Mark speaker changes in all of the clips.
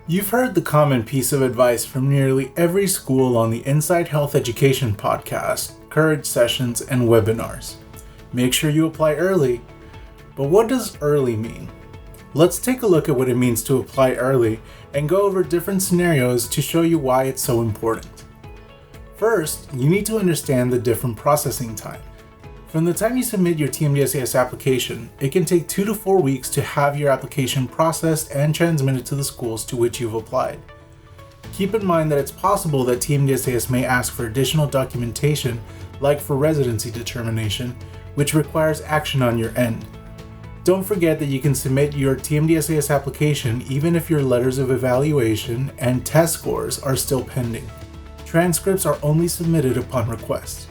Speaker 1: You've heard the common piece of advice from nearly every school on the Inside Health Education podcast, Courage sessions, and webinars. Make sure you apply early. But what does early mean? Let's take a look at what it means to apply early and go over different scenarios to show you why it's so important. First, you need to understand the different processing time. From the time you submit your TMDSAS application, it can take 2 to 4 weeks to have your application processed and transmitted to the schools to which you've applied. Keep in mind that it's possible that TMDSAS may ask for additional documentation, like for residency determination, which requires action on your end. Don't forget that you can submit your TMDSAS application even if your letters of evaluation and test scores are still pending. Transcripts are only submitted upon request.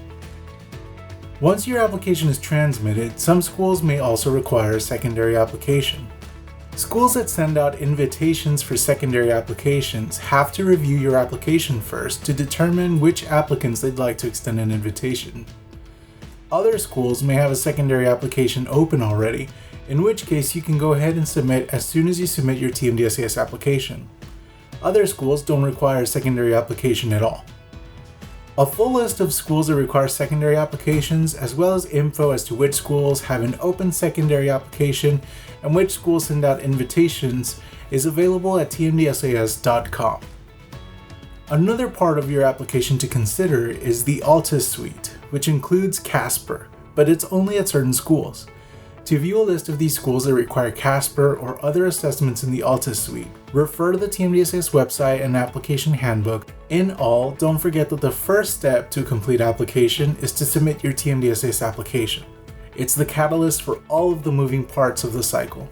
Speaker 1: Once your application is transmitted, some schools may also require a secondary application. Schools that send out invitations for secondary applications have to review your application first to determine which applicants they'd like to extend an invitation. Other schools may have a secondary application open already, in which case you can go ahead and submit as soon as you submit your TMDSAS application. Other schools don't require a secondary application at all. A full list of schools that require secondary applications, as well as info as to which schools have an open secondary application and which schools send out invitations, is available at tmdsas.com. Another part of your application to consider is the ATS Suite, which includes CASPR, but it's only at certain schools. To view a list of these schools that require CASPR or other assessments in the ATS Suite, refer to the TMDSAS website and application handbook. In all, don't forget that the first step to a complete application is to submit your TMDSAS application. It's the catalyst for all of the moving parts of the cycle.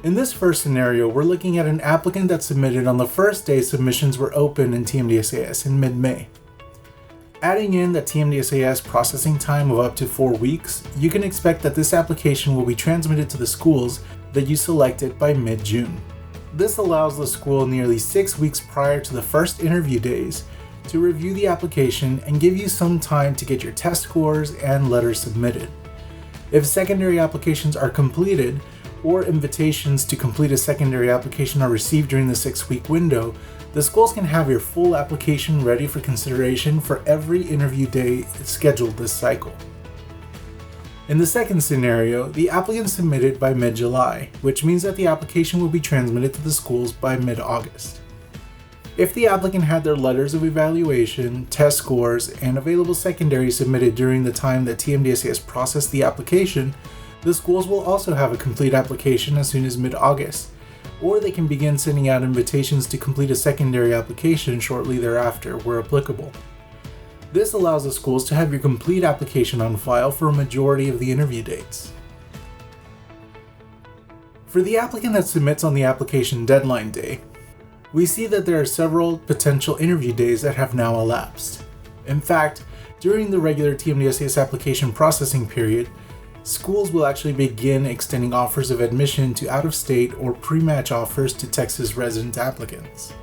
Speaker 1: In this first scenario, we're looking at an applicant that submitted on the first day submissions were open in TMDSAS in mid-May. Adding in the TMDSAS processing time of up to 4 weeks, you can expect that this application will be transmitted to the schools that you selected by mid-June. This allows the school nearly 6 weeks prior to the first interview days to review the application and give you some time to get your test scores and letters submitted. If secondary applications are completed, or invitations to complete a secondary application are received during the 6-week window, the schools can have your full application ready for consideration for every interview day scheduled this cycle. In the second scenario, the applicant submitted by mid-July, which means that the application will be transmitted to the schools by mid-August. If the applicant had their letters of evaluation, test scores, and available secondary submitted during the time that TMDSAS processed the application, the schools will also have a complete application as soon as mid-August, or they can begin sending out invitations to complete a secondary application shortly thereafter, where applicable. This allows the schools to have your complete application on file for a majority of the interview dates. For the applicant that submits on the application deadline day, we see that there are several potential interview days that have now elapsed. In fact, during the regular TMDSAS application processing period, schools will actually begin extending offers of admission to out-of-state or pre-match offers to Texas resident applicants.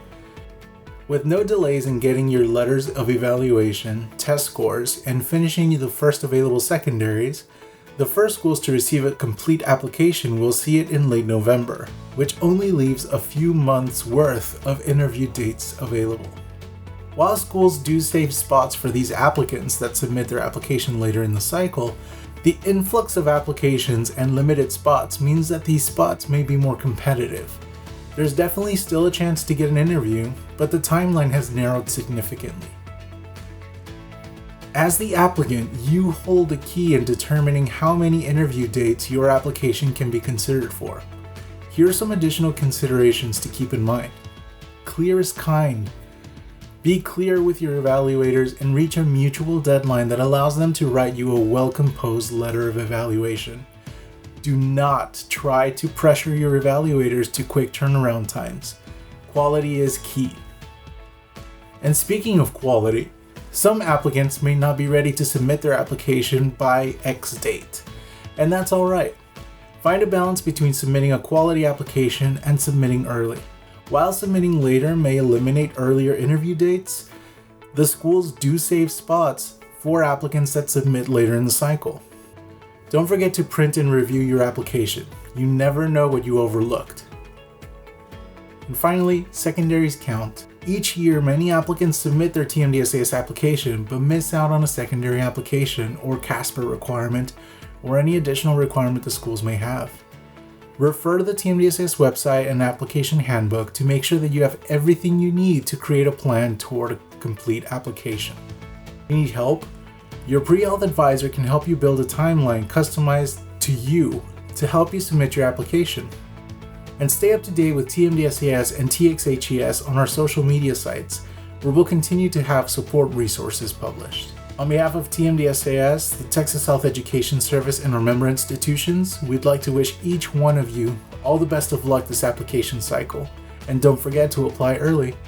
Speaker 1: With no delays in getting your letters of evaluation, test scores, and finishing the first available secondaries, the first schools to receive a complete application will see it in late November, which only leaves a few months' worth of interview dates available. While schools do save spots for these applicants that submit their application later in the cycle, the influx of applications and limited spots means that these spots may be more competitive. There's definitely still a chance to get an interview, but the timeline has narrowed significantly. As the applicant, you hold a key in determining how many interview dates your application can be considered for. Here are some additional considerations to keep in mind. Clear is kind. Be clear with your evaluators and reach a mutual deadline that allows them to write you a well-composed letter of evaluation. Do not try to pressure your evaluators to quick turnaround times. Quality is key. And speaking of quality, some applicants may not be ready to submit their application by X date, and that's alright. Find a balance between submitting a quality application and submitting early. While submitting later may eliminate earlier interview dates, the schools do save spots for applicants that submit later in the cycle. Don't forget to print and review your application. You never know what you overlooked. And finally, secondaries count. Each year, many applicants submit their TMDSAS application but miss out on a secondary application or CASPER requirement or any additional requirement the schools may have. Refer to the TMDSAS website and application handbook to make sure that you have everything you need to create a plan toward a complete application. If you need help, your pre-health advisor can help you build a timeline customized to you to help you submit your application. And stay up to date with TMDSAS and TXHES on our social media sites, where we'll continue to have support resources published. On behalf of TMDSAS, the Texas Health Education Service, and our member institutions, we'd like to wish each one of you all the best of luck this application cycle. And don't forget to apply early.